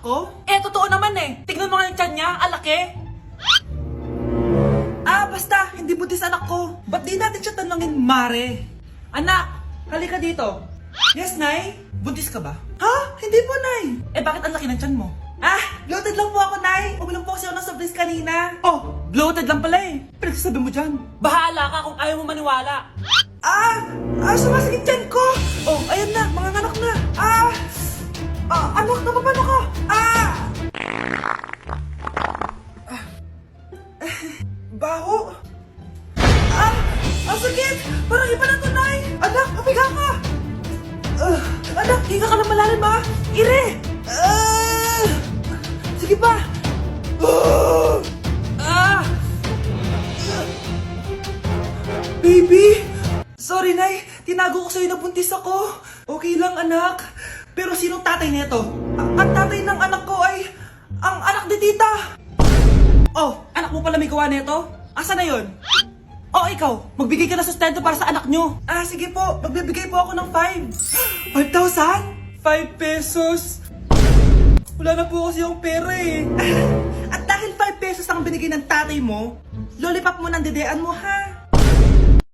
ko? Eh, totoo naman eh. Tignan mo nga yung tiyan niya, alaki. Basta, hindi buntis anak ko. Ba't di natin siya tanungin, Mare? Anak, halika dito. Yes, Nay? Buntis ka ba? Ha? Hindi po, Nay. Eh, bakit ang laki ng tiyan mo? Bloated lang po ako, Nay. Uminom po kasi ako ng soft kanina. Oh, bloated lang pala eh. Pinagsasabi mo dyan. Bahala ka kung ayaw mo maniwala. Sumasakit tiyan ko. Oh, ayan na, mga anak na. Anak, napapano ka? Baho. Ang sakit. Parang iba na to, Nay. Anak, papiga ka. Anak, hinga ka na malalim, ha? Ire. Sige pa. Baby. Sorry, Nay. Tinago ko sa'yo na buntis ako. Okay lang, anak. Pero sinong tatay nito? Ang tatay ng anak ko ay ang anak ni tita. Oh, anak mo pala may gawa nito? Asa na yun? Oh, ikaw, magbigay ka na sustento para sa anak nyo. Sige po, magbibigay po ako ng 5. 5,000? 5 pesos? Wala na po kasi yung pera eh. At dahil 5 pesos ang binigay ng tatay mo, lollipop mo ng dedean mo, ha?